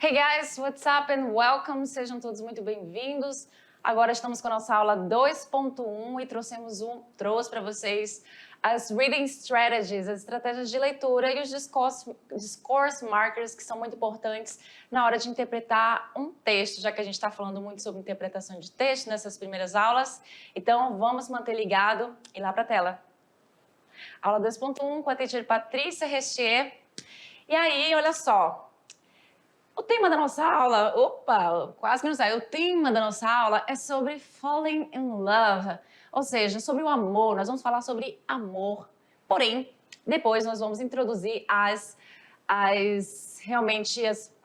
Hey guys, what's up and welcome, sejam todos muito bem-vindos. Agora estamos com a nossa aula 2.1 e trouxe para vocês as reading strategies, as estratégias de leitura e os discourse markers que são muito importantes na hora de interpretar um texto, já que a gente está falando muito sobre interpretação de texto nessas primeiras aulas. Então, vamos manter ligado e lá para a tela. Aula 2.1 com a teacher Patrícia Restier. E aí, olha só. O tema da nossa aula, quase que não sai. O tema da nossa aula é sobre falling in love, ou seja, sobre o amor. Nós vamos falar sobre amor. Porém, depois nós vamos introduzir a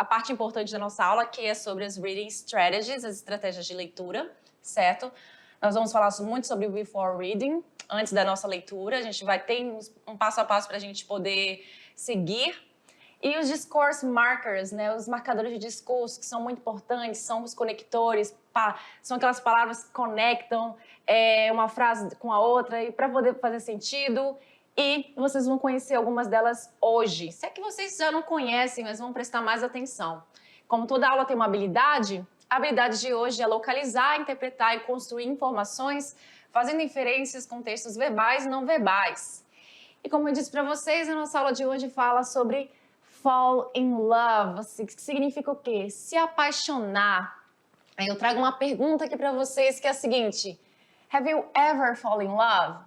parte importante da nossa aula, que é sobre as reading strategies, as estratégias de leitura, certo? Nós vamos falar muito sobre o before reading, antes da nossa leitura. A gente vai ter um passo a passo para a gente poder seguir. E os discourse markers, né, os marcadores de discurso, que são muito importantes, são os conectores, são aquelas palavras que conectam uma frase com a outra e para poder fazer sentido. E vocês vão conhecer algumas delas hoje. Se é que vocês já não conhecem, mas vão prestar mais atenção. Como toda aula tem uma habilidade, a habilidade de hoje é localizar, interpretar e construir informações, fazendo inferências com textos verbais e não verbais. E como eu disse para vocês, a nossa aula de hoje fala sobre fall in love, que significa o quê? Se apaixonar. Aí eu trago uma pergunta aqui para vocês que é a seguinte: Have you ever fallen in love?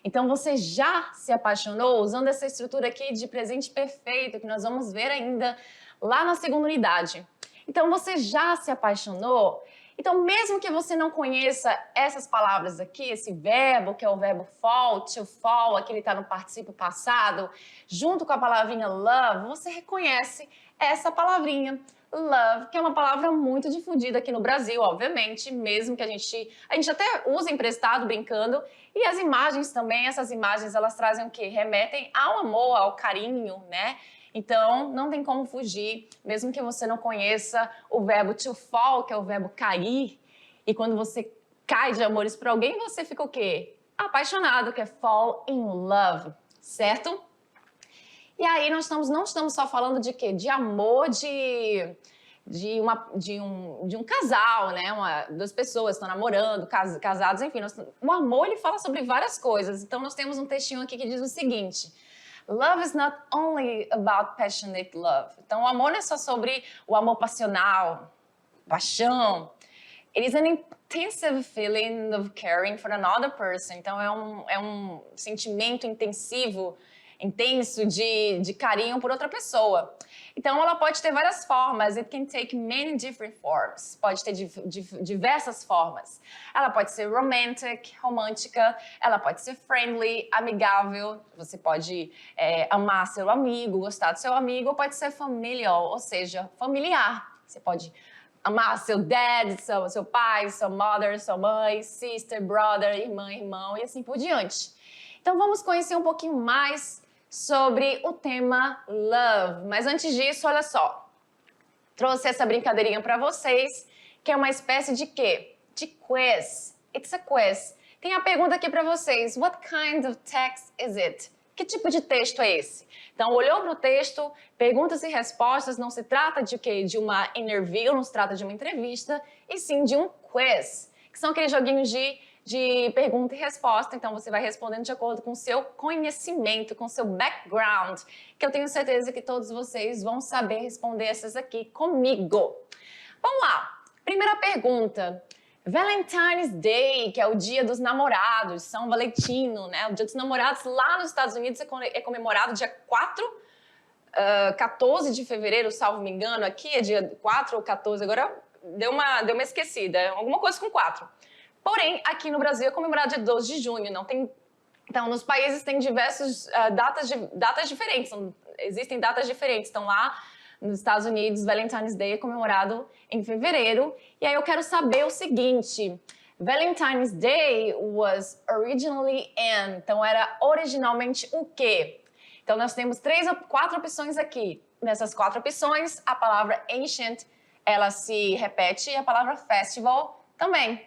Então você já se apaixonou? Usando essa estrutura aqui de presente perfeito que nós vamos ver ainda lá na segunda unidade. Então você já se apaixonou? Então, mesmo que você não conheça essas palavras aqui, esse verbo, que é o verbo fall, to fall, aqui ele está no particípio passado, junto com a palavrinha love, você reconhece essa palavrinha, love, que é uma palavra muito difundida aqui no Brasil, obviamente, mesmo que a gente até usa emprestado, brincando, e as imagens também, essas imagens, elas trazem o quê? Remetem ao amor, ao carinho, né? Então, não tem como fugir, mesmo que você não conheça o verbo to fall, que é o verbo cair, e quando você cai de amores por alguém, você fica o quê? Apaixonado, que é fall in love, certo? E aí, nós não estamos só falando de quê? De amor de um casal, né? Duas pessoas estão namorando, casados, enfim. O amor, ele fala sobre várias coisas. Então, nós temos um textinho aqui que diz o seguinte: Love is not only about passionate love. Então, o amor não é só sobre o amor passional, paixão. It is an intensive feeling of caring for another person. Então, é um sentimento intenso de carinho por outra pessoa. Então, ela pode ter várias formas. It can take many different forms. Pode ter diversas formas. Ela pode ser romântica. Ela pode ser friendly, amigável. Você pode amar seu amigo, gostar do seu amigo. Ou pode ser familial, ou seja, familiar. Você pode amar seu dad, seu pai, sua mother, sua mãe, sister, brother, irmã, irmão e assim por diante. Então, vamos conhecer um pouquinho mais sobre o tema love. Mas antes disso, olha só. Trouxe essa brincadeirinha para vocês, que é uma espécie de quê? De quiz. It's a quiz. Tem a pergunta aqui para vocês. What kind of text is it? Que tipo de texto é esse? Então, olhou para o texto, perguntas e respostas, não se trata de quê? De uma interview, não se trata de uma entrevista, e sim de um quiz, que são aqueles joguinhos de pergunta e resposta. Então, você vai respondendo de acordo com o seu conhecimento, com o seu background, que eu tenho certeza que todos vocês vão saber responder essas aqui comigo. Vamos lá. Primeira pergunta. Valentine's Day, que é o dia dos namorados, São Valentino, né? O dia dos namorados lá nos Estados Unidos é comemorado dia 14 de fevereiro, salvo me engano. Aqui é dia 4 ou 14, agora deu uma esquecida, alguma coisa com 4. Porém, aqui no Brasil é comemorado dia 12 de junho, não tem... Então, nos países tem diversas datas diferentes, existem datas diferentes. Então, lá nos Estados Unidos, Valentine's Day é comemorado em fevereiro. E aí eu quero saber o seguinte: Valentine's Day was originally in. Então, era originalmente o quê? Então, nós temos 4 opções aqui. Nessas 4 opções, a palavra ancient, ela se repete, e a palavra festival também.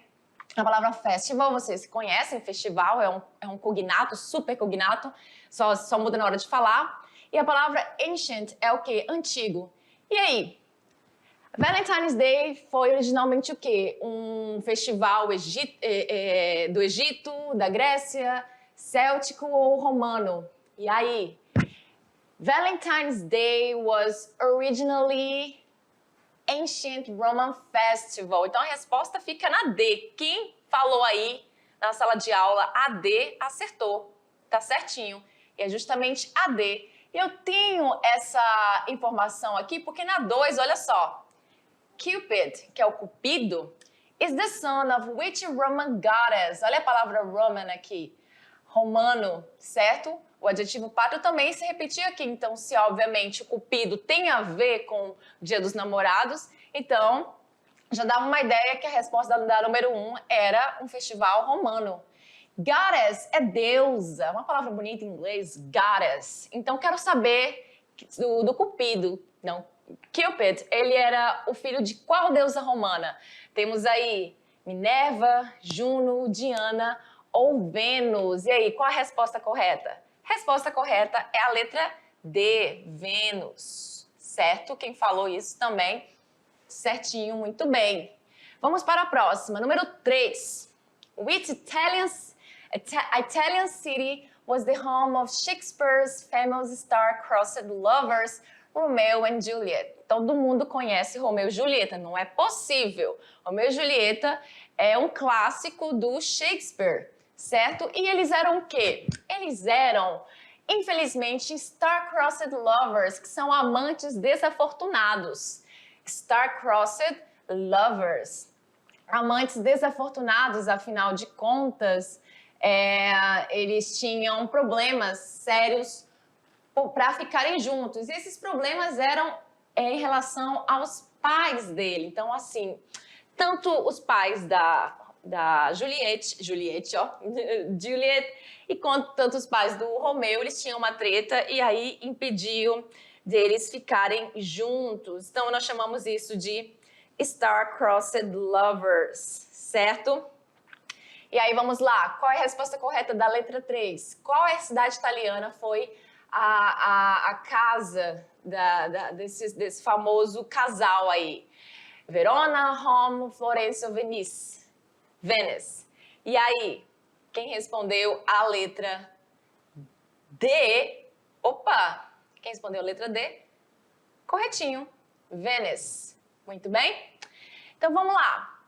A palavra festival, vocês conhecem, festival é um cognato, super cognato, só muda na hora de falar. E a palavra ancient é o quê? Antigo. E aí? Valentine's Day foi originalmente o quê? Um festival do Egito, da Grécia, céltico ou romano? E aí? Valentine's Day was originally Ancient Roman Festival. Então a resposta fica na D. Quem falou aí na sala de aula AD acertou. Tá certinho. E é justamente AD. Eu tenho essa informação aqui porque na 2, olha só. Cupid, que é o Cupido, is the son of which Roman goddess? Olha a palavra Roman aqui. Romano, certo? O adjetivo pátrio também se repetiu aqui. Então, se obviamente o Cupido tem a ver com o Dia dos Namorados, então já dava uma ideia que a resposta da número 1 era um festival romano. Goddess é deusa, uma palavra bonita em inglês, goddess. Então, quero saber do Cupido, não, Cupid, ele era o filho de qual deusa romana? Temos aí Minerva, Juno, Diana ou Vênus. E aí, qual a resposta correta? Resposta correta é a letra D, Vênus. Certo? Quem falou isso também, certinho, muito bem. Vamos para a próxima, número 3. Which Italian city was the home of Shakespeare's famous star-crossed lovers Romeo and Juliet? Todo mundo conhece Romeu e Julieta, não é possível. Romeu e Julieta é um clássico do Shakespeare, certo? E eles eram o quê? Eles eram, infelizmente, star-crossed lovers, que são amantes desafortunados. Star-crossed lovers. Amantes desafortunados, afinal de contas, eles tinham problemas sérios para ficarem juntos. E esses problemas eram em relação aos pais dele. Então, assim, tanto os pais da Juliet, e quanto tanto os pais do Romeu, eles tinham uma treta e aí impediu deles ficarem juntos. Então, nós chamamos isso de star-crossed lovers, certo? E aí, vamos lá. Qual é a resposta correta da letra 3? Qual é a cidade italiana foi a casa desse famoso casal aí? Verona, Roma, Florença ou Venice? E aí, quem respondeu a letra D? Opa! Quem respondeu a letra D? Corretinho. Venice. Muito bem? Então, vamos lá.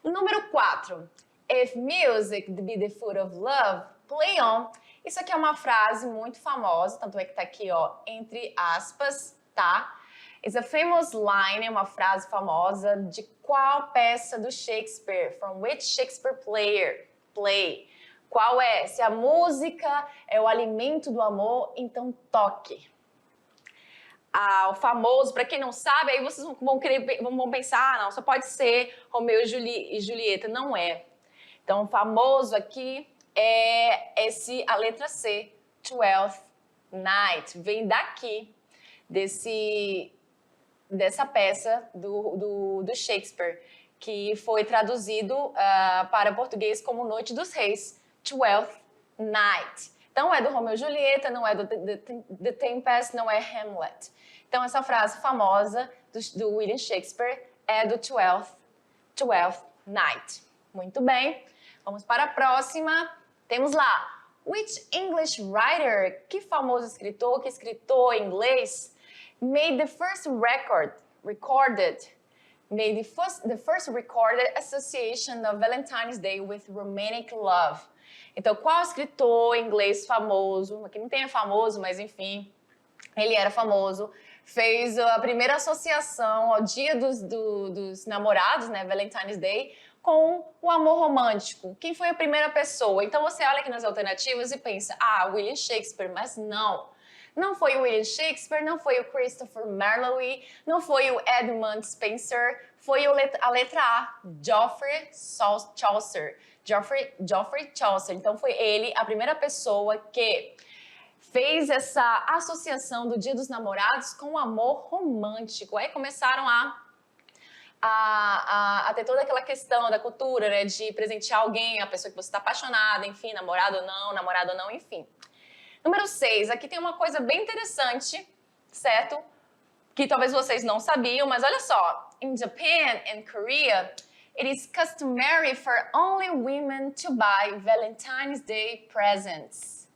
Número 4. If music be the food of love, play on. Isso aqui é uma frase muito famosa, tanto é que tá aqui, ó, entre aspas, tá? It's a famous line, é uma frase famosa de qual peça do Shakespeare? From which Shakespeare play? Qual é? Se a música é o alimento do amor, então toque. O famoso, para quem não sabe, aí vocês vão pensar, não, só pode ser Romeu e Julieta. Não é. Então, o famoso aqui é a letra C, Twelfth Night. Vem daqui, dessa peça do Shakespeare, que foi traduzido para português como Noite dos Reis, Twelfth Night. Então, é do Romeu e Julieta, não é do The Tempest, não é Hamlet. Então, essa frase famosa do William Shakespeare é do Twelfth Night. Muito bem. Vamos para a próxima. Temos lá. Which English writer, que famoso escritor, que escritor em inglês, made the first recorded association of Valentine's Day with romantic love? Então, qual escritor inglês famoso, aqui não tem famoso, mas enfim, ele era famoso, fez a primeira associação ao dia dos namorados, né, Valentine's Day, com o amor romântico. Quem foi a primeira pessoa? Então, você olha aqui nas alternativas e pensa, William Shakespeare, mas não. Não foi o William Shakespeare, não foi o Christopher Marlowe, não foi o Edmund Spenser, foi a letra A, Geoffrey Chaucer. Geoffrey Chaucer. Então, foi ele a primeira pessoa que fez essa associação do Dia dos Namorados com o amor romântico. Aí começaram a ter toda aquela questão da cultura, né, de presentear alguém, a pessoa que você está apaixonada, enfim, namorado ou não, enfim. Número 6, aqui tem uma coisa bem interessante, certo? Que talvez vocês não sabiam, mas olha só. in Japan and Korea, it is customary for only women to buy Valentine's Day presents.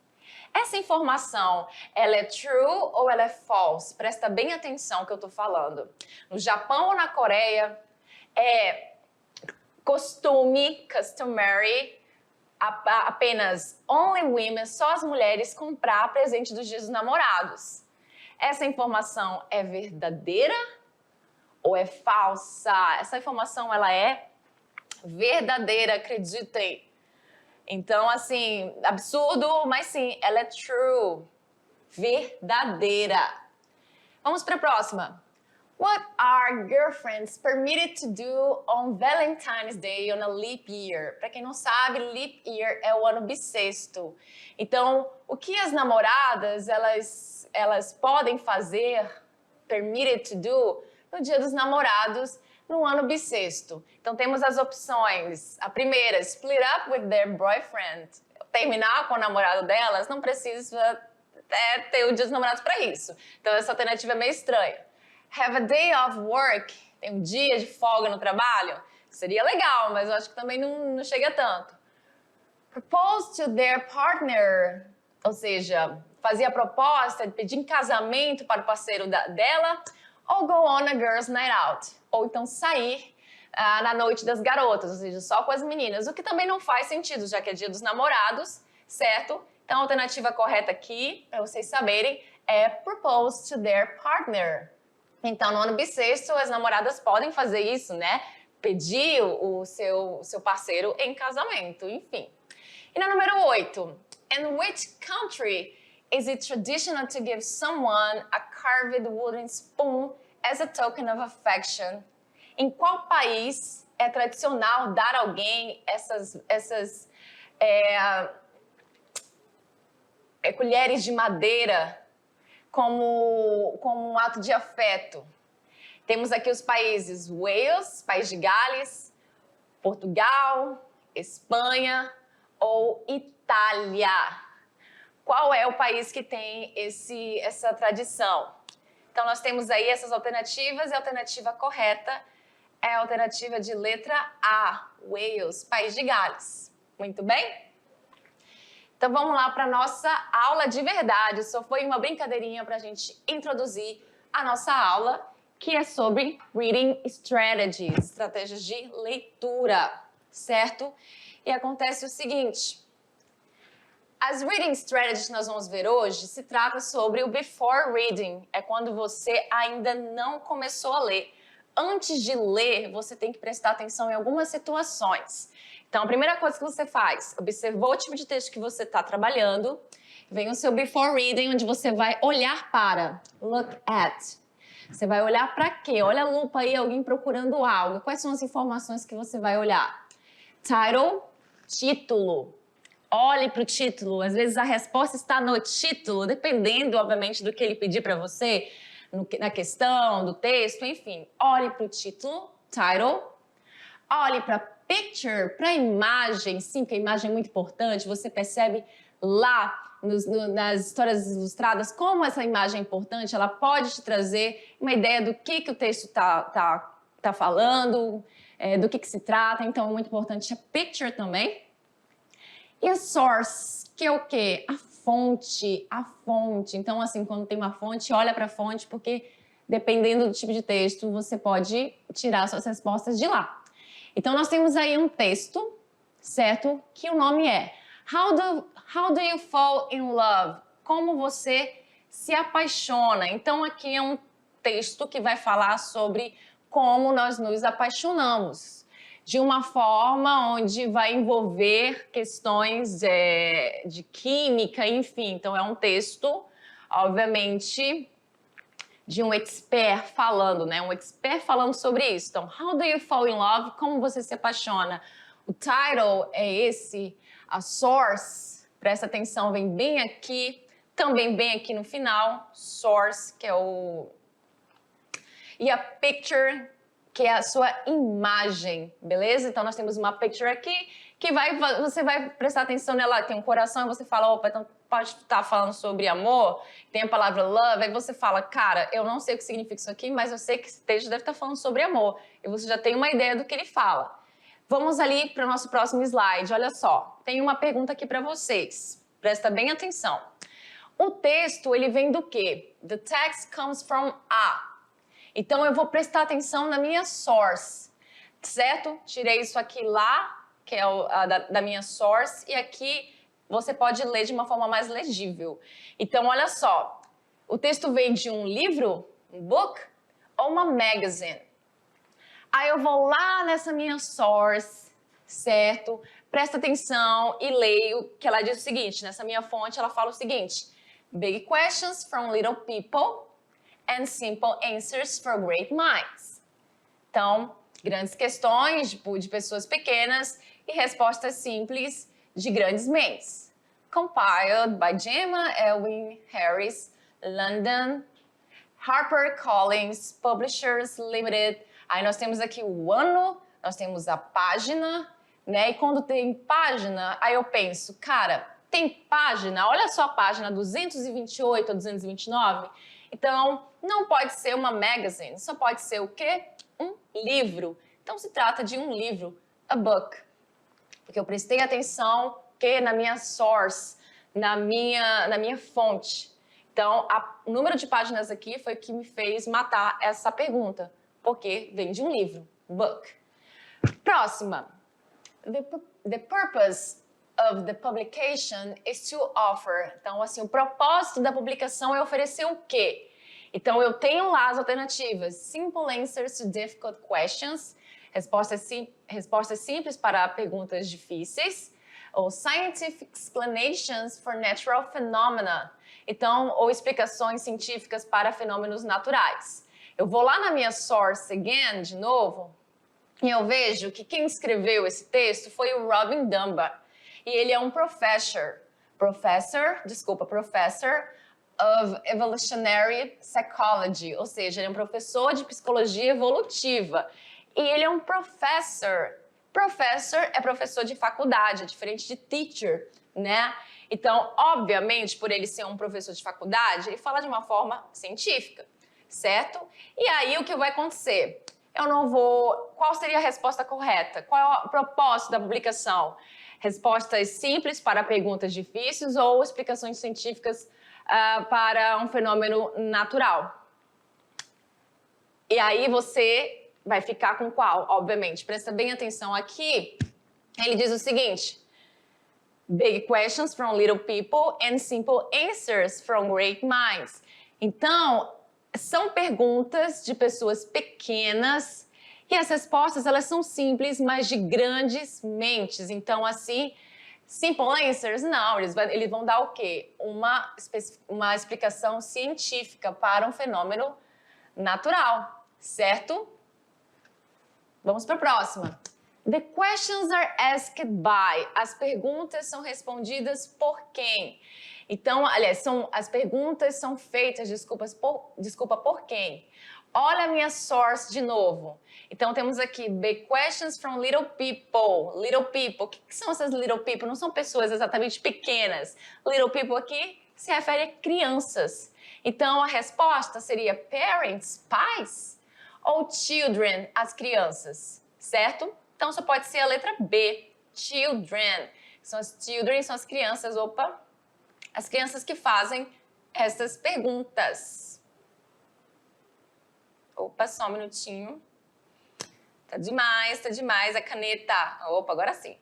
Essa informação, ela é true ou ela é false? Presta bem atenção que eu tô falando. No Japão ou na Coreia, é customary, apenas only women, só as mulheres comprar presente dos dias dos namorados. Essa informação é verdadeira ou é falsa? Essa informação, ela é verdadeira, acreditem. Então, assim, absurdo, mas sim, ela é true, verdadeira. Vamos para a próxima. What are girlfriends permitted to do on Valentine's Day on a leap year? Para quem não sabe, leap year é o ano bissexto. Então, o que as namoradas, elas podem fazer, permitted to do, no dia dos namorados, no ano bissexto. Então, temos as opções. A primeira, split up with their boyfriend. Terminar com o namorado delas, não precisa ter o dia dos namorados para isso. Então, essa alternativa é meio estranha. Have a day off work. Tem um dia de folga no trabalho. Seria legal, mas eu acho que também não chega tanto. Propose to their partner. Ou seja, fazer a proposta de pedir em casamento para o parceiro dela. Ou go on a girls' night out. Ou então sair na noite das garotas, ou seja, só com as meninas. O que também não faz sentido, já que é dia dos namorados, certo? Então a alternativa correta aqui, para vocês saberem, é propose to their partner. Então no ano bissexto as namoradas podem fazer isso, né? Pedir o seu parceiro em casamento, enfim. E na número 8, in which country is it traditional to give someone a carved wooden spoon as a token of affection? Em qual país é tradicional dar a alguém essas colheres de madeira como um ato de afeto? Temos aqui os países Wales, País de Gales, Portugal, Espanha ou Itália. Qual é o país que tem essa tradição? Então, nós temos aí essas alternativas e a alternativa correta é a alternativa de letra A, Wales, País de Gales. Muito bem? Então, vamos lá para a nossa aula de verdade. Só foi uma brincadeirinha para a gente introduzir a nossa aula, que é sobre Reading Strategies, estratégias de leitura, certo? E acontece o seguinte... As reading strategies que nós vamos ver hoje se trata sobre o before reading. É quando você ainda não começou a ler. Antes de ler, você tem que prestar atenção em algumas situações. Então, a primeira coisa que você faz, observou o tipo de texto que você está trabalhando, vem o seu before reading, onde você vai olhar para, look at. Você vai olhar para quê? Olha a lupa aí, alguém procurando algo. Quais são as informações que você vai olhar? Title, título. Olhe para o título, às vezes a resposta está no título, dependendo, obviamente, do que ele pedir para você, na questão, do texto, enfim. Olhe para o título, title. Olhe para picture, para a imagem, sim, que a imagem é muito importante. Você percebe lá nas histórias ilustradas como essa imagem é importante, ela pode te trazer uma ideia do que o texto tá falando, do que se trata, então é muito importante a picture também. E a source, que é o quê? A fonte. Então, assim, quando tem uma fonte, olha para a fonte, porque dependendo do tipo de texto, você pode tirar suas respostas de lá. Então, nós temos aí um texto, certo? Que o nome é How do you fall in love? Como você se apaixona? Então, aqui é um texto que vai falar sobre como nós nos apaixonamos. De uma forma onde vai envolver questões de química, enfim. Então, é um texto, obviamente, de um expert falando, né? Um expert falando sobre isso. Então, how do you fall in love? Como você se apaixona? O title é esse, a source, presta atenção, vem bem aqui, também bem aqui no final, source, que é o... E a picture, que é a sua imagem, beleza? Então, nós temos uma picture aqui, que você vai prestar atenção nela, tem um coração, e você fala, opa, então pode estar falando sobre amor, tem a palavra love, aí você fala, cara, eu não sei o que significa isso aqui, mas eu sei que esse texto deve estar falando sobre amor, e você já tem uma ideia do que ele fala. Vamos ali para o nosso próximo slide, olha só, tem uma pergunta aqui para vocês, presta bem atenção. O texto, ele vem do quê? The text comes from a. Então, eu vou prestar atenção na minha source, certo? Tirei isso aqui lá, que é da minha source, e aqui você pode ler de uma forma mais legível. Então, olha só, o texto vem de um livro, um book, ou uma magazine? Aí eu vou lá nessa minha source, certo? Presta atenção e leio que ela diz o seguinte, nessa minha fonte ela fala o seguinte, big questions from little people and simple answers for great minds. Então, grandes questões de pessoas pequenas e respostas simples de grandes mentes. Compiled by Gemma Elwin Harris, London, HarperCollins, Publishers Limited. Aí nós temos aqui o ano, nós temos a página, né? E quando tem página, aí eu penso, cara, tem página? Olha só a página 228 ou 229. Então, não pode ser uma magazine, só pode ser o quê? Um livro. Então, se trata de um livro, a book. Porque eu prestei atenção que na minha source, na minha fonte. Então, o número de páginas aqui foi o que me fez matar essa pergunta, porque vem de um livro, book. Próxima. The purpose of the publication is to offer. Então, assim, o propósito da publicação é oferecer o quê? Então, eu tenho lá as alternativas. Simple answers to difficult questions. Respostas simples para perguntas difíceis. Ou scientific explanations for natural phenomena. Então, ou explicações científicas para fenômenos naturais. Eu vou lá na minha source again, de novo, e eu vejo que quem escreveu esse texto foi o Robin Dunbar. E ele é um professor of Evolutionary Psychology, ou seja, ele é um professor de psicologia evolutiva. E ele é um professor. Professor é professor de faculdade, é diferente de teacher, né? Então, obviamente, por ele ser um professor de faculdade, ele fala de uma forma científica, certo? E aí, o que vai acontecer? Eu não vou... Qual seria a resposta correta? Qual é o propósito da publicação? Respostas simples para perguntas difíceis ou explicações científicas para um fenômeno natural? E aí você vai ficar com qual? Obviamente, presta bem atenção aqui. Ele diz o seguinte: big questions from little people and simple answers from great minds. Então, são perguntas de pessoas pequenas e as respostas, elas são simples, mas de grandes mentes. Então, assim, simple answers, não, eles vão dar o quê? Uma explicação científica para um fenômeno natural, certo? Vamos para a próxima. The questions are asked by. As perguntas são respondidas por quem? Então, aliás, as perguntas são feitas, desculpa, por quem? Olha a minha source de novo. Então, temos aqui, big questions from little people. Little people, o que são essas little people? Não são pessoas exatamente pequenas. Little people aqui se refere a crianças. Então, a resposta seria parents, pais, ou children, as crianças, certo? Então, só pode ser a letra B, children. São as crianças, as crianças que fazem essas perguntas. Só um minutinho. Tá demais a caneta. Agora sim.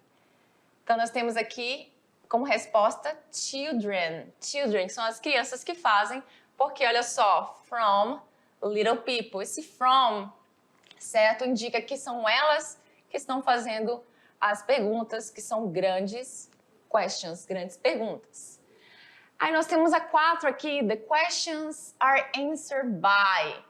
Então, nós temos aqui como resposta children. Children são as crianças que fazem, porque olha só, from little people. Esse from, certo, indica que são elas que estão fazendo as perguntas, que são grandes questions, grandes perguntas. Aí nós temos a 4 aqui, the questions are answered by.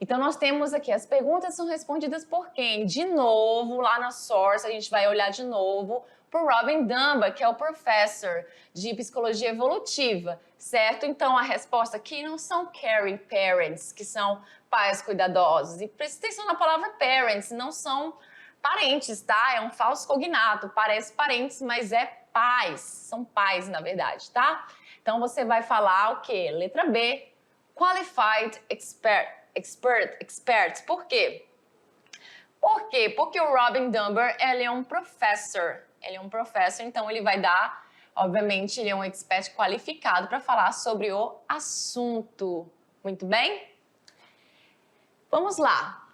Então, nós temos aqui, as perguntas são respondidas por quem? De novo, lá na source, a gente vai olhar de novo por Robin Dunbar, que é o professor de psicologia evolutiva, certo? Então, a resposta aqui não são caring parents, que são pais cuidadosos. E presta atenção na palavra parents, não são parentes, tá? É um falso cognato, parece parentes, mas é pais, são pais, na verdade, tá? Então, você vai falar o quê? Letra B, qualified expert. Por quê? Por quê? Porque o Robin Dunbar, ele é um professor. Ele é um professor, então ele vai dar, obviamente, ele é um expert qualificado para falar sobre o assunto. Muito bem? Vamos lá.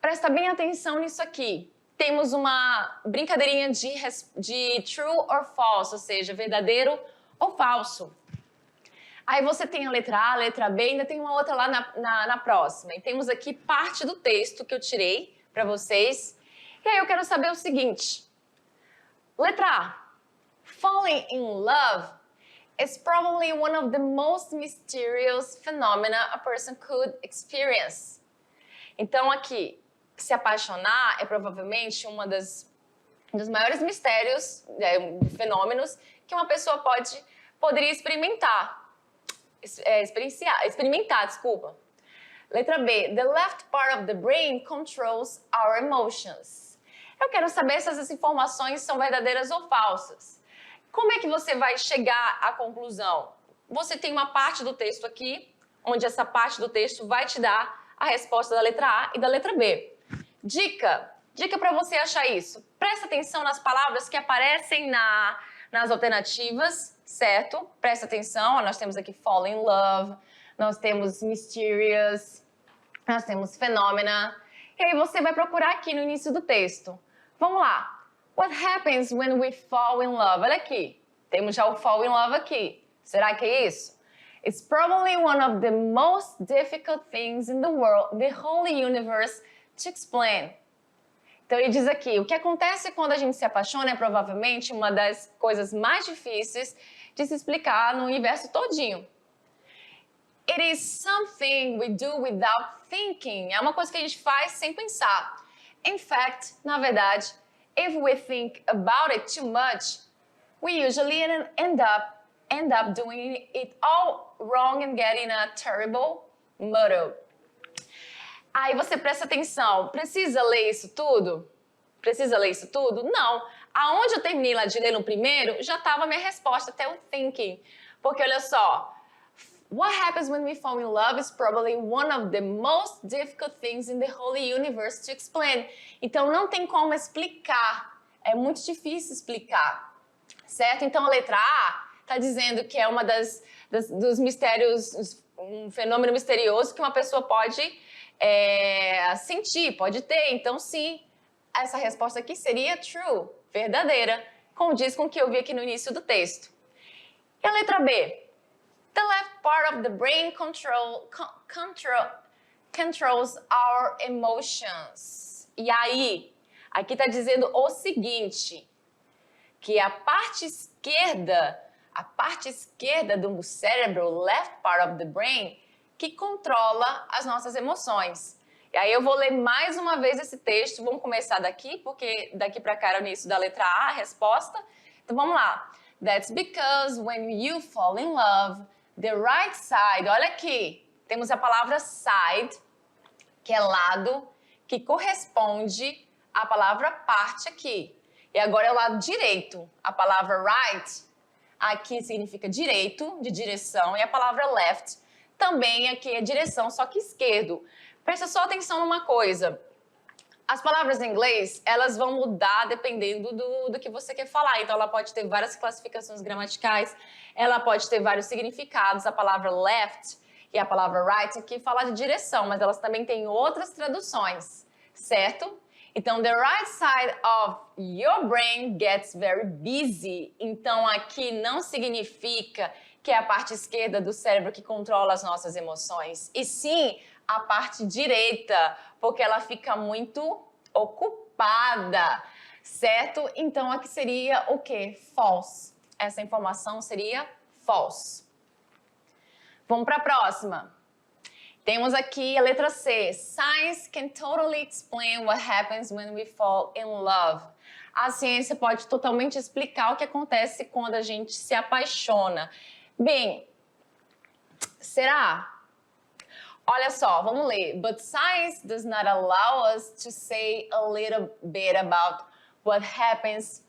Presta bem atenção nisso aqui. Temos uma brincadeirinha de true or false, ou seja, verdadeiro ou falso. Aí você tem a letra A, a letra B, ainda tem uma outra lá na próxima. E temos aqui parte do texto que eu tirei para vocês. E aí eu quero saber o seguinte. Letra A. Falling in love is probably one of the most mysterious phenomena a person could experience. Então aqui, se apaixonar é provavelmente um dos maiores mistérios, fenômenos que uma pessoa poderia experimentar. Experimentar, desculpa. Letra B. The left part of the brain controls our emotions. Eu quero saber se essas informações são verdadeiras ou falsas. Como é que você vai chegar à conclusão? Você tem uma parte do texto aqui, onde essa parte do texto vai te dar a resposta da letra A e da letra B. Dica para você achar isso. Presta atenção nas palavras que aparecem nas alternativas, certo? Presta atenção, nós temos aqui fall in love, nós temos mysterious, nós temos phenomena. E aí você vai procurar aqui no início do texto. Vamos lá. What happens when we fall in love? Olha aqui, temos já o fall in love aqui. Será que é isso? It's probably one of the most difficult things in the world, the whole universe, to explain. Então ele diz aqui, o que acontece quando a gente se apaixona é provavelmente uma das coisas mais difíceis de se explicar no universo todinho. It is something we do without thinking. É uma coisa que a gente faz sem pensar. In fact, na verdade, if we think about it too much, we usually end up doing it all wrong and getting a terrible muddle. Aí você presta atenção, precisa ler isso tudo? Precisa ler isso tudo? Não. Aonde eu terminei lá de ler no primeiro, já estava a minha resposta, até o thinking. Porque olha só, what happens when we fall in love is probably one of the most difficult things in the whole universe to explain. Então não tem como explicar, é muito difícil explicar, certo? Então a letra A está dizendo que é uma dos mistérios, um fenômeno misterioso que uma pessoa pode sentir, pode ter. Então, sim, essa resposta aqui seria true, verdadeira, condiz com o que eu vi aqui no início do texto. E a letra B? The left part of the brain controls our emotions. E aí, aqui está dizendo o seguinte, que a parte esquerda do cérebro, left part of the brain, que controla as nossas emoções. E aí eu vou ler mais uma vez esse texto, vamos começar daqui, porque daqui para cá era o início da letra A, a resposta. Então vamos lá. That's because when you fall in love, the right side, olha aqui, temos a palavra side, que é lado, que corresponde à palavra parte aqui. E agora é o lado direito. A palavra right, aqui significa direito, de direção, e a palavra left também aqui é direção, só que esquerdo. Presta só atenção numa coisa. As palavras em inglês, elas vão mudar dependendo do que você quer falar. Então, ela pode ter várias classificações gramaticais, ela pode ter vários significados. A palavra left e a palavra right aqui fala de direção, mas elas também têm outras traduções, certo? Então, the right side of your brain gets very busy. Então, aqui não significa que é a parte esquerda do cérebro que controla as nossas emoções, e sim a parte direita, porque ela fica muito ocupada, certo? Então, aqui seria o quê? False. Essa informação seria false. Vamos para a próxima. Temos aqui a letra C. Science can totally explain what happens when we fall in love. A ciência pode totalmente explicar o que acontece quando a gente se apaixona. Bem, será? Olha só, vamos ler. But science does not allow us to say a little bit about what happens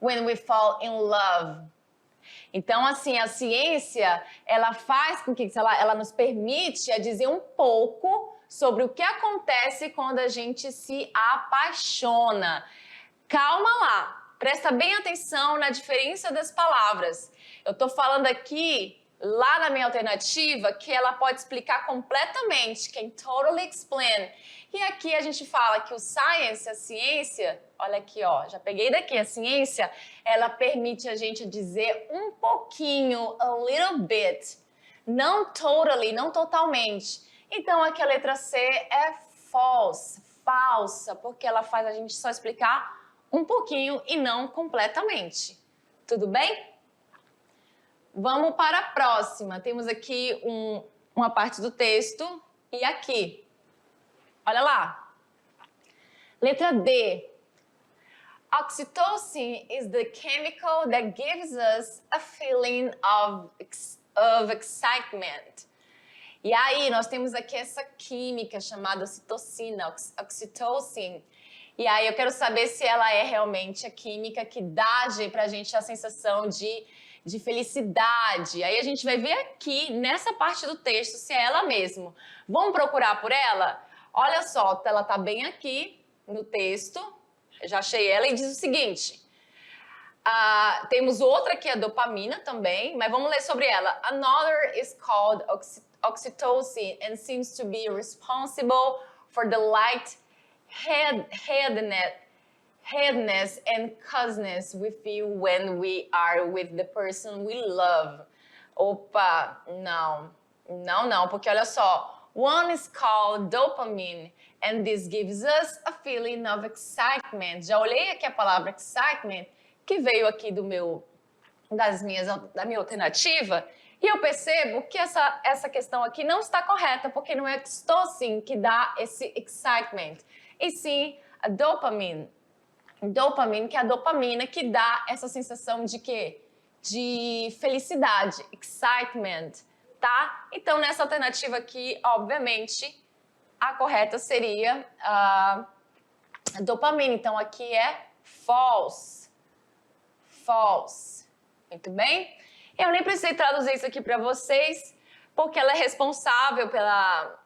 when we fall in love. Então, assim, a ciência, ela faz com que ela nos permite a dizer um pouco sobre o que acontece quando a gente se apaixona. Calma lá, presta bem atenção na diferença das palavras. Eu tô falando aqui, lá na minha alternativa, que ela pode explicar completamente, can totally explain. E aqui a gente fala que o science, a ciência, olha aqui, ó, já peguei daqui, a ciência, ela permite a gente dizer um pouquinho, a little bit, não totally, não totalmente. Então aqui a letra C é false, falsa, porque ela faz a gente só explicar um pouquinho e não completamente. Tudo bem? Vamos para a próxima. Temos aqui uma parte do texto e aqui. Olha lá. Letra D. Oxytocin is the chemical that gives us a feeling of excitement. E aí, nós temos aqui essa química chamada ocitocina, oxytocin. E aí, eu quero saber se ela é realmente a química que dá pra gente a sensação de felicidade. Aí a gente vai ver aqui, nessa parte do texto, se é ela mesmo. Vamos procurar por ela? Olha só, ela tá bem aqui no texto. Eu já achei ela e diz o seguinte. Temos outra que é a dopamina também, mas vamos ler sobre ela. Another is called oxytocin and seems to be responsible for the lightheadedness and coziness we feel when we are with the person we love. Opa, não, porque olha só. One is called dopamine, and this gives us a feeling of excitement. Já olhei aqui a palavra excitement, que veio aqui da minha alternativa, e eu percebo que essa questão aqui não está correta, porque não é oxytocin que dá esse excitement, e sim a dopamine. Dopamine, que é a dopamina que dá essa sensação de quê? De felicidade, excitement, tá? Então, nessa alternativa aqui, obviamente, a correta seria a dopamina. Então, aqui é false. False. Muito bem? Eu nem precisei traduzir isso aqui para vocês, porque ela é responsável pela...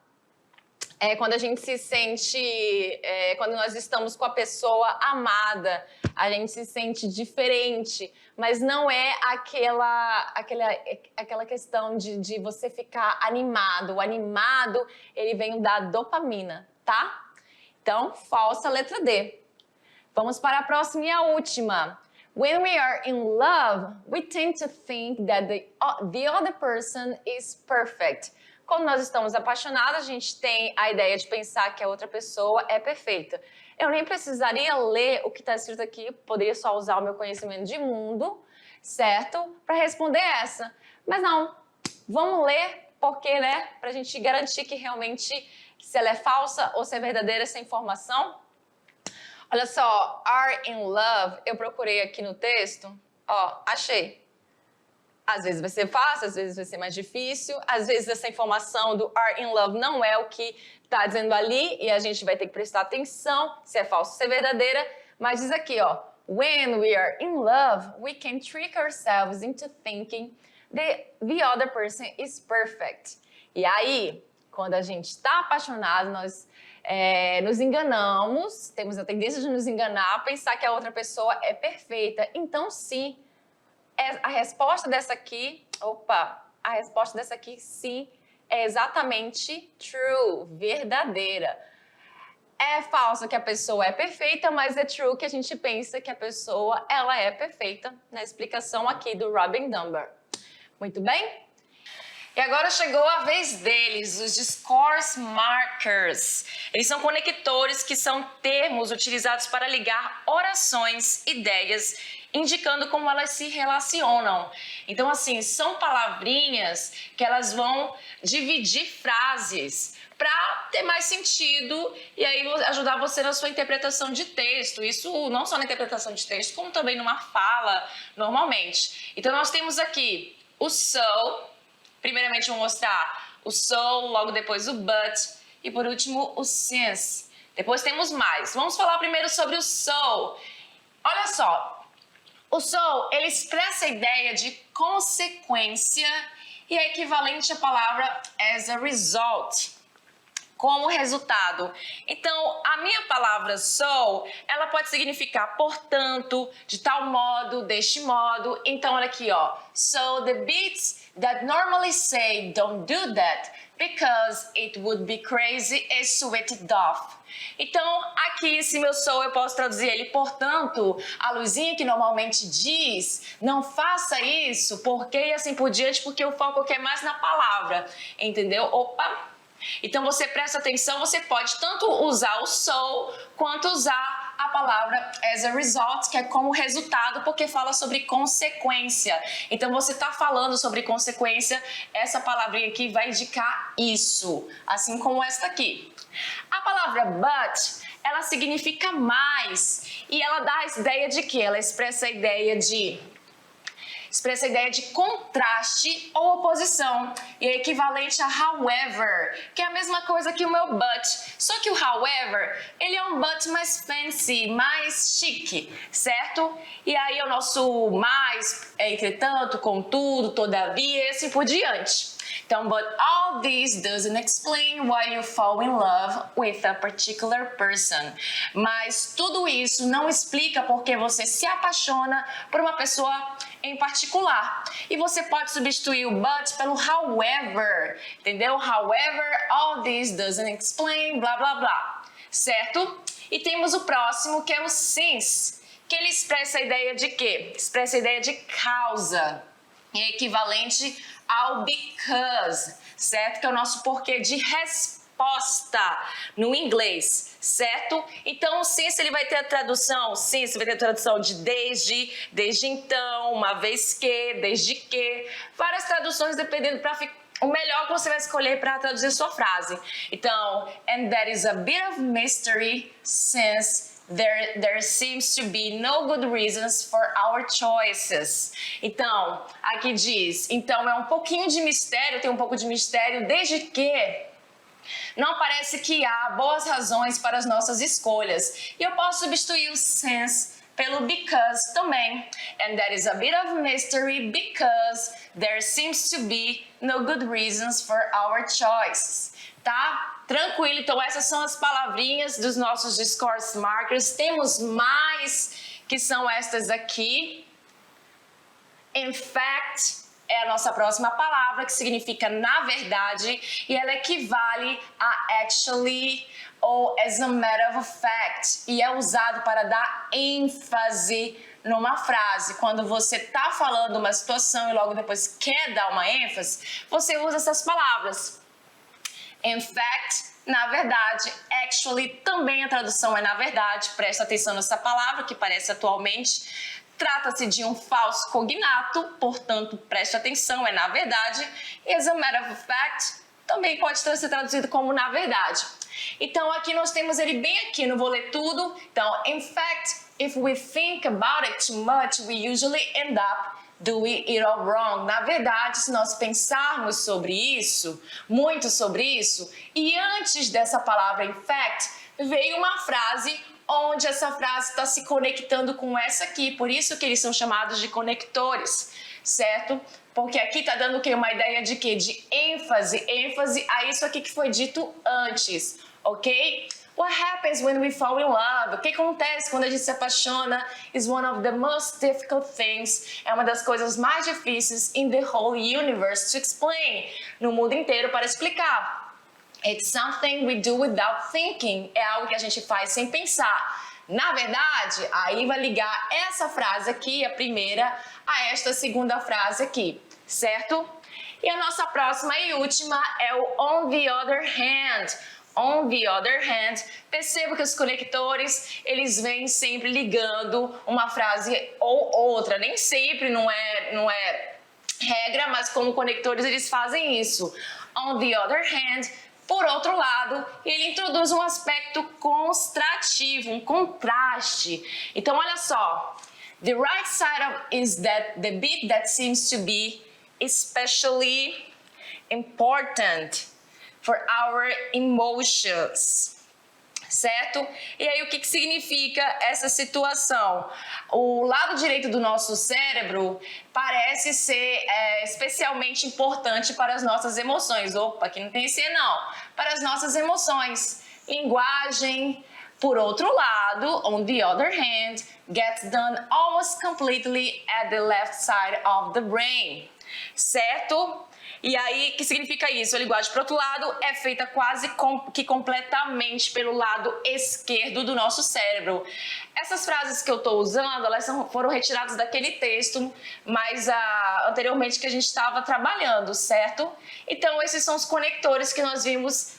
quando a gente se sente, quando nós estamos com a pessoa amada, a gente se sente diferente, mas não é aquela questão de você ficar animado. O animado, ele vem da dopamina, tá? Então, falsa letra D. Vamos para a próxima e a última. When we are in love, we tend to think that the other person is perfect. Quando nós estamos apaixonados, a gente tem a ideia de pensar que a outra pessoa é perfeita. Eu nem precisaria ler o que está escrito aqui, poderia só usar o meu conhecimento de mundo, certo? Para responder essa. Mas não, vamos ler, porque, né? Para a gente garantir que realmente, se ela é falsa ou se é verdadeira essa informação. Olha só, are in love, eu procurei aqui no texto, ó, achei. Às vezes vai ser fácil, às vezes vai ser mais difícil, às vezes essa informação do are in love não é o que está dizendo ali e a gente vai ter que prestar atenção se é falso ou se é verdadeira, mas diz aqui, ó, when we are in love, we can trick ourselves into thinking the other person is perfect. E aí, quando a gente está apaixonado, nós nos enganamos, temos a tendência de nos enganar, pensar que a outra pessoa é perfeita. Então, sim, a resposta dessa aqui, sim, é exatamente true, verdadeira. É falso que a pessoa é perfeita, mas é true que a gente pensa que a pessoa, ela é perfeita, na explicação aqui do Robin Dunbar. Muito bem? E agora chegou a vez deles, os discourse markers. Eles são conectores que são termos utilizados para ligar orações, ideias, indicando como elas se relacionam. Então, assim, são palavrinhas que elas vão dividir frases para ter mais sentido e aí ajudar você na sua interpretação de texto. Isso não só na interpretação de texto, como também numa fala normalmente. Então, nós temos aqui o so. Primeiramente, vou mostrar o so, logo depois o but e por último o since. Depois temos mais. Vamos falar primeiro sobre o so. Olha só, o so, ele expressa a ideia de consequência e é equivalente à palavra as a result, como resultado. Então, a minha palavra so, ela pode significar portanto, de tal modo, deste modo. Então, olha aqui, ó. So, the beats that normally say don't do that because it would be crazy is switched off. Então, aqui, esse meu so, eu posso traduzir ele, portanto, a luzinha que normalmente diz, não faça isso, porque e assim por diante, porque o foco aqui é mais na palavra, entendeu? Opa! Então, você presta atenção, você pode tanto usar o so, quanto usar a palavra as a result, que é como resultado, porque fala sobre consequência. Então, você está falando sobre consequência, essa palavrinha aqui vai indicar isso, assim como esta aqui. A palavra but, ela significa mais, e ela dá a ideia de quê? Ela expressa a ideia de contraste ou oposição, e é equivalente a however, que é a mesma coisa que o meu but, só que o however, ele é um but mais fancy, mais chique, certo? E aí o nosso mais, entretanto, contudo, todavia, e assim por diante. Então, but all this doesn't explain why you fall in love with a particular person. Mas tudo isso não explica porque você se apaixona por uma pessoa em particular. E você pode substituir o but pelo however, entendeu? However, all this doesn't explain, blá, blá, blá. Certo? E temos o próximo, que é o since, que ele expressa a ideia de quê? Expressa a ideia de causa. É equivalente ao because, certo? Que é o nosso porquê de resposta no inglês, certo? Então, o since, ele vai ter a tradução, since vai ter a tradução de desde então, uma vez que, desde que, várias traduções dependendo para ficar o melhor que você vai escolher para traduzir sua frase. Então, and that is a bit of mystery since there seems to be no good reasons for our choices. Então, aqui diz, então é um pouquinho de mistério, tem um pouco de mistério, desde que não parece que há boas razões para as nossas escolhas. E eu posso substituir o since pelo because também. And that is a bit of mystery because there seems to be no good reasons for our choices. Tá? Tranquilo, então essas são as palavrinhas dos nossos discourse markers. Temos mais que são estas aqui. In fact é a nossa próxima palavra, que significa na verdade, e ela equivale a actually ou as a matter of fact, e é usado para dar ênfase numa frase. Quando você está falando uma situação e logo depois quer dar uma ênfase, você usa essas palavras. In fact, na verdade, actually, também a tradução é na verdade, presta atenção nessa palavra que parece atualmente, trata-se de um falso cognato, portanto, preste atenção, é na verdade, e as a matter of fact também pode ser traduzido como na verdade. Então, aqui nós temos ele bem aqui, não vou ler tudo. Então, in fact, if we think about it too much, we usually end up doing it all wrong. Na verdade, se nós pensarmos sobre isso, muito sobre isso, e antes dessa palavra in fact, veio uma frase onde essa frase está se conectando com essa aqui, por isso que eles são chamados de conectores, certo? Porque aqui está dando o quê? Uma ideia de quê? De ênfase a isso aqui que foi dito antes, ok? What happens when we fall in love? O que acontece quando a gente se apaixona is one of the most difficult things. É uma das coisas mais difíceis in the whole universe to explain. No mundo inteiro para explicar. It's something we do without thinking. É algo que a gente faz sem pensar. Na verdade, aí vai ligar essa frase aqui, a primeira, a esta segunda frase aqui, certo? E a nossa próxima e última é o on the other hand. On the other hand, percebo que os conectores, eles vêm sempre ligando uma frase ou outra. Nem sempre, não é regra, mas como conectores eles fazem isso. On the other hand, por outro lado, ele introduz um aspecto constrativo, um contraste. Então, olha só. The right side is that the bit that seems to be especially important for our emotions. Certo? E aí, o que significa essa situação? O lado direito do nosso cérebro parece ser especialmente importante para as nossas emoções. Opa, aqui não tem esse não. Para as nossas emoções. Linguagem, por outro lado, on the other hand, gets done almost completely at the left side of the brain. Certo? E aí, o que significa isso? A linguagem, por outro lado, é feita quase que completamente pelo lado esquerdo do nosso cérebro. Essas frases que eu estou usando, elas foram retiradas daquele texto, mas anteriormente que a gente estava trabalhando, certo? Então, esses são os conectores que nós vimos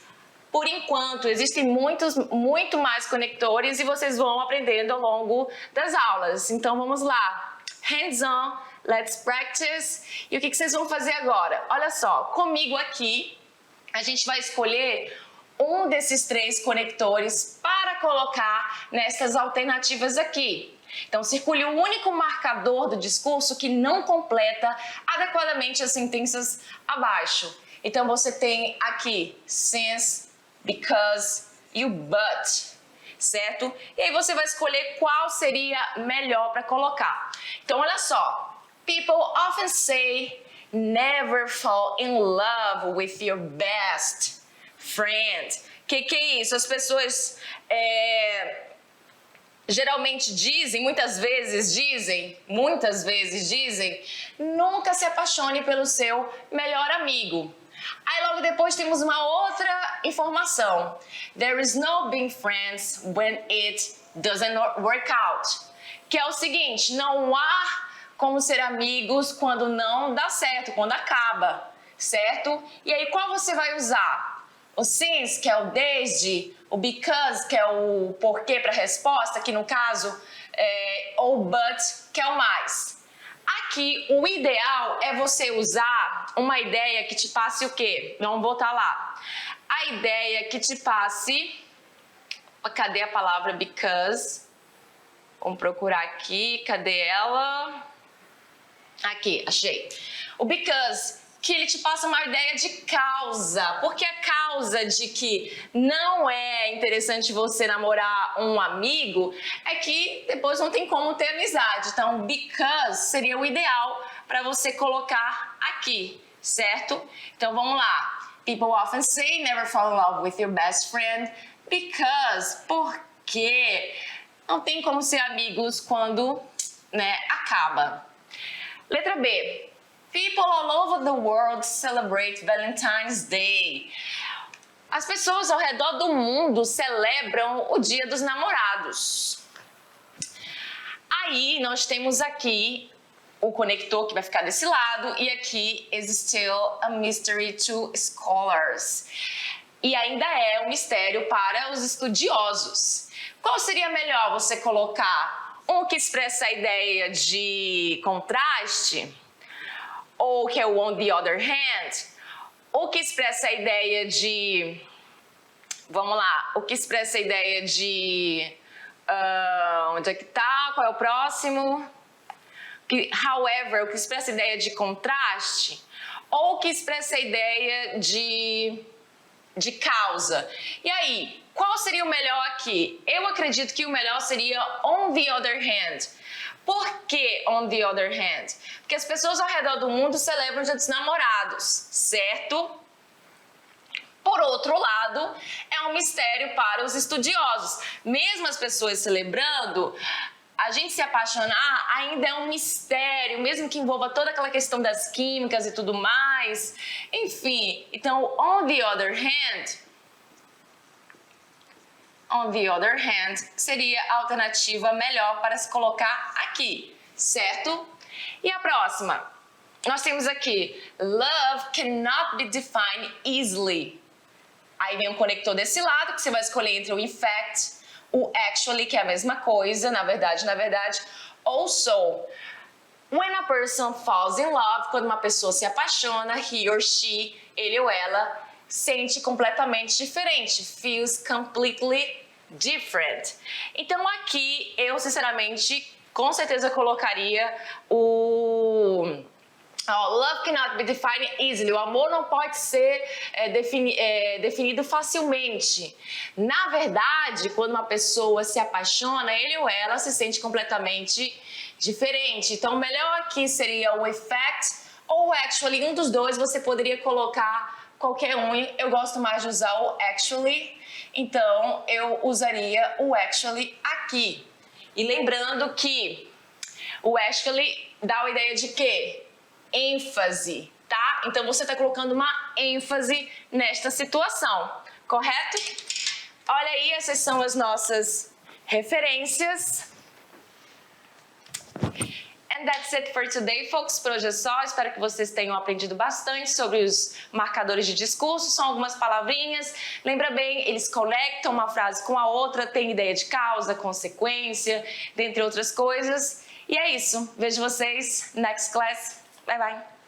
por enquanto. Existem muito mais conectores e vocês vão aprendendo ao longo das aulas. Então, vamos lá. Hands-on. Let's practice. E o que vocês vão fazer agora? Olha só, comigo aqui, a gente vai escolher um desses 3 conectores para colocar nessas alternativas aqui. Então, circule o único marcador do discurso que não completa adequadamente as sentenças abaixo. Então, você tem aqui since, because e o but. Certo? E aí você vai escolher qual seria melhor para colocar. Então, olha só. People often say, never fall in love with your best friend. Que é isso? As pessoas geralmente dizem, muitas vezes dizem, nunca se apaixone pelo seu melhor amigo. Aí logo depois temos uma outra informação. There is no being friends when it doesn't work out. Que é o seguinte, não há como ser amigos quando não dá certo, quando acaba, certo? E aí qual você vai usar? O since, que é o desde, o because, que é o porquê para a resposta, que no caso ou but, que é o mais. Aqui, o ideal é você usar uma ideia que te passe o quê? Vamos voltar lá. A ideia que te passe... Cadê a palavra because? Vamos procurar aqui. Cadê ela? Aqui, achei. O because, que ele te passa uma ideia de causa. Porque a causa de que não é interessante você namorar um amigo é que depois não tem como ter amizade. Então, because seria o ideal para você colocar aqui, certo? Então, vamos lá. People often say never fall in love with your best friend because, porque não tem como ser amigos quando, acaba. Letra B. People all over the world celebrate Valentine's Day. As pessoas ao redor do mundo celebram o Dia dos Namorados. Aí nós temos aqui o conector que vai ficar desse lado e aqui is still a mystery to scholars. E ainda é um mistério para os estudiosos. Qual seria melhor você colocar? Um que expressa a ideia de contraste, ou que é o on the other hand, ou que expressa a ideia de... Vamos lá, o que expressa a ideia de... onde é que tá? Qual é o próximo? However, o que expressa a ideia de contraste, ou que expressa a ideia de causa. E aí, qual seria o melhor aqui? Eu acredito que o melhor seria on the other hand. Por que on the other hand? Porque as pessoas ao redor do mundo celebram o Dia dos Namorados, certo? Por outro lado, é um mistério para os estudiosos. Mesmo as pessoas celebrando, a gente se apaixonar ainda é um mistério, mesmo que envolva toda aquela questão das químicas e tudo mais. Enfim, então, on the other hand seria a alternativa melhor para se colocar aqui, certo? E a próxima? Nós temos aqui, love cannot be defined easily. Aí vem um conector desse lado, que você vai escolher entre o in fact, o actually, que é a mesma coisa, na verdade. Also, when a person falls in love, quando uma pessoa se apaixona, he or she, ele ou ela, sente completamente diferente, feels completely different. Então aqui, eu sinceramente, com certeza colocaria Love cannot be defined easily. O amor não pode ser definido facilmente. Na verdade, quando uma pessoa se apaixona, ele ou ela se sente completamente diferente. Então, o melhor aqui seria o effect ou actually. Um dos dois você poderia colocar qualquer um. Eu gosto mais de usar o actually, então eu usaria o actually aqui. E lembrando que o actually dá a ideia de quê? ênfase, tá? Então você está colocando uma ênfase nesta situação, correto? Olha aí, essas são as nossas referências. And that's it for today, folks. Por hoje é só. Espero que vocês tenham aprendido bastante sobre os marcadores de discurso. São algumas palavrinhas. Lembra bem, eles conectam uma frase com a outra, tem ideia de causa, consequência, dentre outras coisas. E é isso. Vejo vocês next class. Bye, bye.